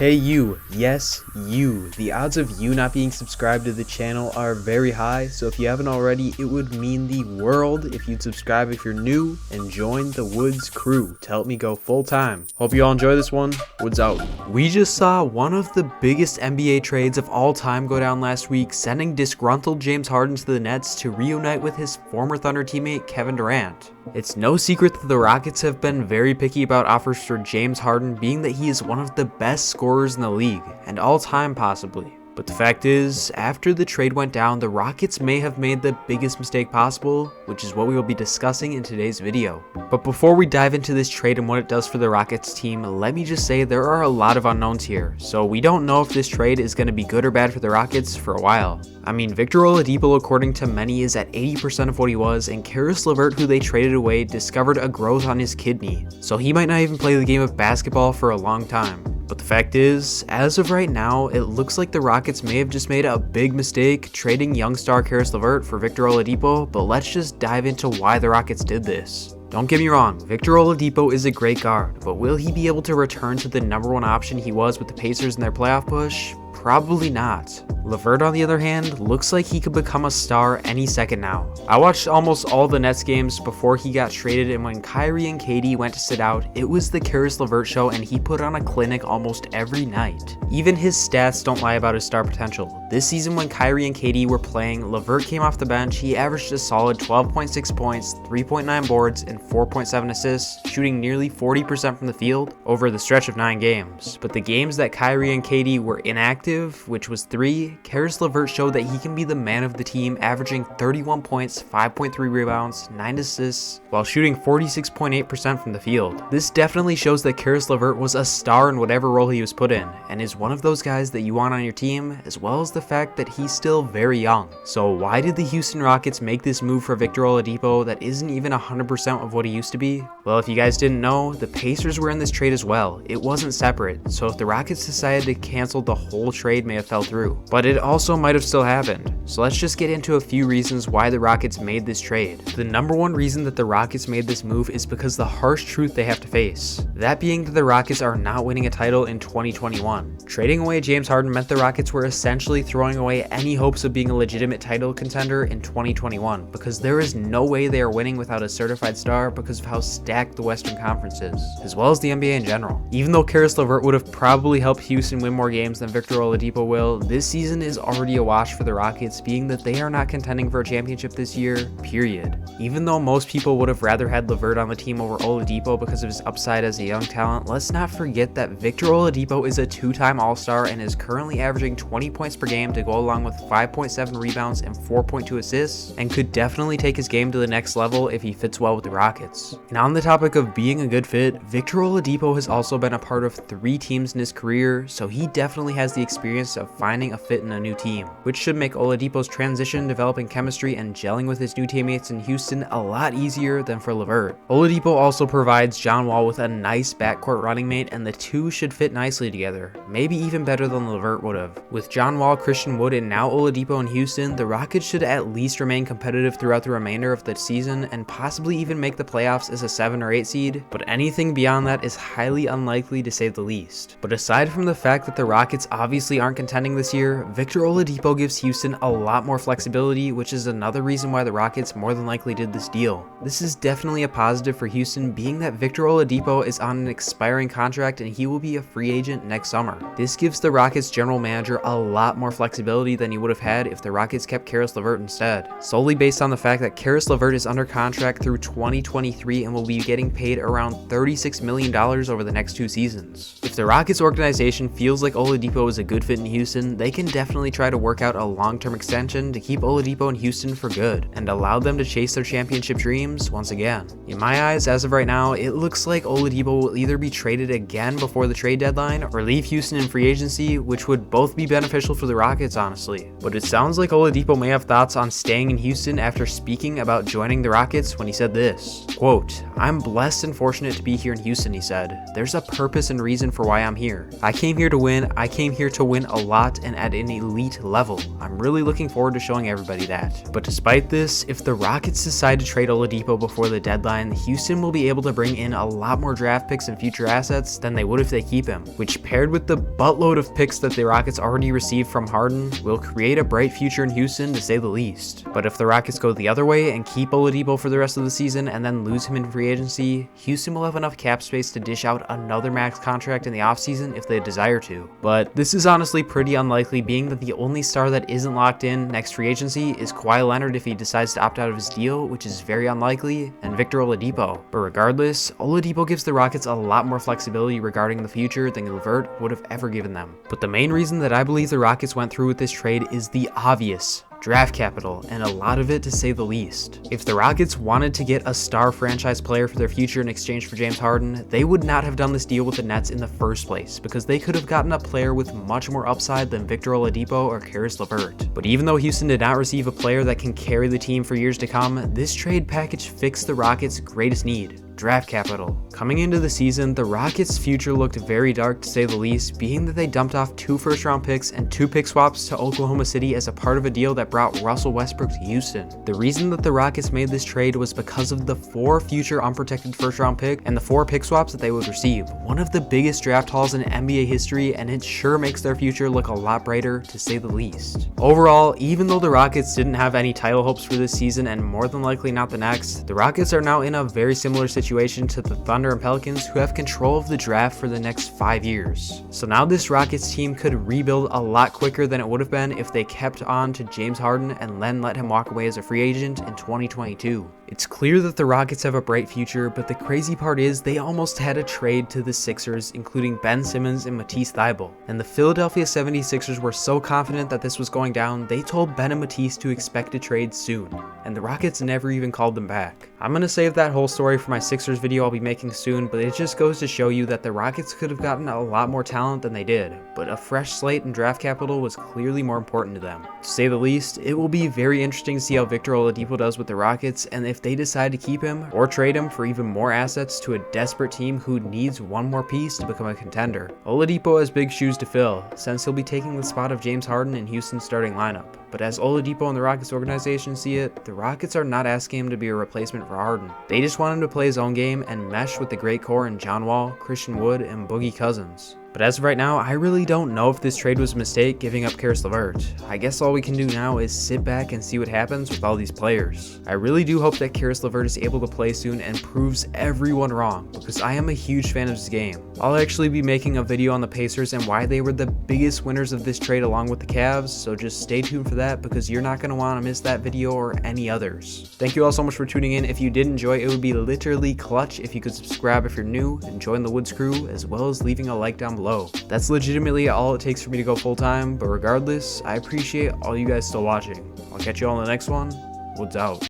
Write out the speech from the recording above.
Hey you, yes you. The odds of you not being subscribed to the channel are very high, so if you haven't already, it would mean the world if you'd subscribe if you're new and join the Woods crew to help me go full time. Hope you all enjoy this one. Woods out. We just saw one of the biggest NBA trades of all time go down last week, sending disgruntled James Harden to the Nets to reunite with his former Thunder teammate Kevin Durant. It's no secret that the Rockets have been very picky about offers for James Harden, being that he is one of the best scorers in the league, and all time possibly. But the fact is, after the trade went down, the Rockets may have made the biggest mistake possible, which is what we will be discussing in today's video. But before we dive into this trade and what it does for the Rockets team, let me just say there are a lot of unknowns here, so we don't know if this trade is going to be good or bad for the Rockets for a while. I mean, Victor Oladipo, according to many, is at 80% of what he was, and Caris LeVert, who they traded away, discovered a growth on his kidney, so he might not even play the game of basketball for a long time. But the fact is, as of right now, it looks like the Rockets may have just made a big mistake trading young star Caris LeVert for Victor Oladipo, but let's just dive into why the Rockets did this. Don't get me wrong, Victor Oladipo is a great guard, but will he be able to return to the #1 option he was with the Pacers in their playoff push? Probably not. LeVert, on the other hand, looks like he could become a star any second now. I watched almost all the Nets games before he got traded, and when Kyrie and KD went to sit out, it was the Caris LeVert show, and he put on a clinic almost every night. Even his stats don't lie about his star potential. This season when Kyrie and KD were playing, LeVert came off the bench, he averaged a solid 12.6 points, 3.9 boards, and 4.7 assists, shooting nearly 40% from the field over the stretch of 9 games. But the games that Kyrie and KD were inactive, which was 3, Caris LeVert showed that he can be the man of the team, averaging 31 points, 5.3 rebounds, 9 assists, while shooting 46.8% from the field. This definitely shows that Caris LeVert was a star in whatever role he was put in, and is one of those guys that you want on your team, as well as the fact that he's still very young. So why did the Houston Rockets make this move for Victor Oladipo that isn't even 100% of what he used to be? Well, if you guys didn't know, the Pacers were in this trade as well. It wasn't separate, so if the Rockets decided to cancel, the whole trade may have fell through. But it also might have still happened. So let's just get into a few reasons why the Rockets made this trade. The #1 reason that the Rockets made this move is because the harsh truth they have to face. That being that the Rockets are not winning a title in 2021. Trading away James Harden meant the Rockets were essentially throwing away any hopes of being a legitimate title contender in 2021, because there is no way they are winning without a certified star because of how stacked the Western Conference is, as well as the NBA in general. Even though Caris LeVert would have probably helped Houston win more games than Victor Oladipo will, this season is already a wash for the Rockets, being that they are not contending for a championship this year, period. Even though most people would have rather had LeVert on the team over Oladipo because of his upside as a young talent, let's not forget that Victor Oladipo is a 2-time All-Star and is currently averaging 20 points per game to go along with 5.7 rebounds and 4.2 assists, and could definitely take his game to the next level if he fits well with the Rockets. And on the topic of being a good fit, Victor Oladipo has also been a part of 3 teams in his career, so he definitely has the experience of finding a fit in a new team, which should make Oladipo's transition, developing chemistry, and gelling with his new teammates in Houston a lot easier than for LeVert. Oladipo also provides John Wall with a nice backcourt running mate, and the two should fit nicely together, maybe even better than LeVert would have. With John Wall, Christian Wood, and now Oladipo in Houston, the Rockets should at least remain competitive throughout the remainder of the season and possibly even make the playoffs as a 7 or 8 seed, but anything beyond that is highly unlikely to say the least. But aside from the fact that the Rockets obviously aren't contending this year, Victor Oladipo gives Houston a lot more flexibility, which is another reason why the Rockets more than likely did this deal. This is definitely a positive for Houston, being that Victor Oladipo is on an expiring contract and he will be a free agent next summer. This gives the Rockets general manager a lot more flexibility than he would have had if the Rockets kept Caris LeVert instead, solely based on the fact that Caris LeVert is under contract through 2023 and will be getting paid around $36 million over the next 2 seasons. If the Rockets organization feels like Oladipo is a good fit in Houston, they can definitely try to work out a long-term extension to keep Oladipo in Houston for good and allow them to chase their championship dreams once again. In my eyes, as of right now, it looks like Oladipo will either be traded again before the trade deadline or leave Houston in free agency, which would both be beneficial for the Rockets, honestly. But it sounds like Oladipo may have thoughts on staying in Houston after speaking about joining the Rockets when he said this, quote, "I'm blessed and fortunate to be here in Houston," he said. "There's a purpose and reason for why I'm here. I came here to win. I came here to win a lot and at an elite level. I'm really looking looking forward to showing everybody that. But despite this, if the Rockets decide to trade Oladipo before the deadline, Houston will be able to bring in a lot more draft picks and future assets than they would if they keep him, which paired with the buttload of picks that the Rockets already received from Harden will create a bright future in Houston to say the least. But if the Rockets go the other way and keep Oladipo for the rest of the season and then lose him in free agency, Houston will have enough cap space to dish out another max contract in the offseason if they desire to. But this is honestly pretty unlikely, being that the only star that isn't locked in next free agency is Kawhi Leonard if he decides to opt out of his deal, which is very unlikely, and Victor Oladipo. But regardless, Oladipo gives the Rockets a lot more flexibility regarding the future than LeVert would have ever given them. But the main reason that I believe the Rockets went through with this trade is the obvious: draft capital, and a lot of it to say the least. If the Rockets wanted to get a star franchise player for their future in exchange for James Harden, they would not have done this deal with the Nets in the first place, because they could have gotten a player with much more upside than Victor Oladipo or Caris LeVert. But even though Houston did not receive a player that can carry the team for years to come, this trade package fixed the Rockets' greatest need: draft capital. Coming into the season, the Rockets' future looked very dark to say the least, being that they dumped off 2 first-round picks and 2 pick swaps to Oklahoma City as a part of a deal that brought Russell Westbrook to Houston. The reason that the Rockets made this trade was because of the 4 future unprotected first-round pick and the 4 pick swaps that they would receive. One of the biggest draft hauls in NBA history, and it sure makes their future look a lot brighter to say the least. Overall, even though the Rockets didn't have any title hopes for this season and more than likely not the next, the Rockets are now in a very similar situation to the Thunder and Pelicans, who have control of the draft for the next 5 years. So now this Rockets team could rebuild a lot quicker than it would have been if they kept on to James Harden and then let him walk away as a free agent in 2022. It's clear that the Rockets have a bright future, but the crazy part is they almost had a trade to the Sixers, including Ben Simmons and Matisse Thybulle. And the Philadelphia 76ers were so confident that this was going down, they told Ben and Matisse to expect a trade soon, and the Rockets never even called them back. I'm gonna save that whole story for my Sixers video I'll be making soon, but it just goes to show you that the Rockets could have gotten a lot more talent than they did, but a fresh slate and draft capital was clearly more important to them. To say the least, it will be very interesting to see how Victor Oladipo does with the Rockets, and if they decide to keep him or trade him for even more assets to a desperate team who needs one more piece to become a contender. Oladipo has big shoes to fill, since he'll be taking the spot of James Harden in Houston's starting lineup. But as Oladipo and the Rockets organization see it, the Rockets are not asking him to be a replacement for Harden. They just want him to play his own game and mesh with the great core in John Wall, Christian Wood, and Boogie Cousins. But as of right now, I really don't know if this trade was a mistake giving up Caris LeVert. I guess all we can do now is sit back and see what happens with all these players. I really do hope that Caris LeVert is able to play soon and proves everyone wrong, because I am a huge fan of his game. I'll actually be making a video on the Pacers and why they were the biggest winners of this trade along with the Cavs, so just stay tuned for that because you're not going to want to miss that video or any others. Thank you all so much for tuning in. If you did enjoy, it would be literally clutch if you could subscribe if you're new and join the Woods crew, as well as leaving a like down below. That's legitimately all it takes for me to go full time, but regardless, I appreciate all you guys still watching. I'll catch you all in the next one. Woods out.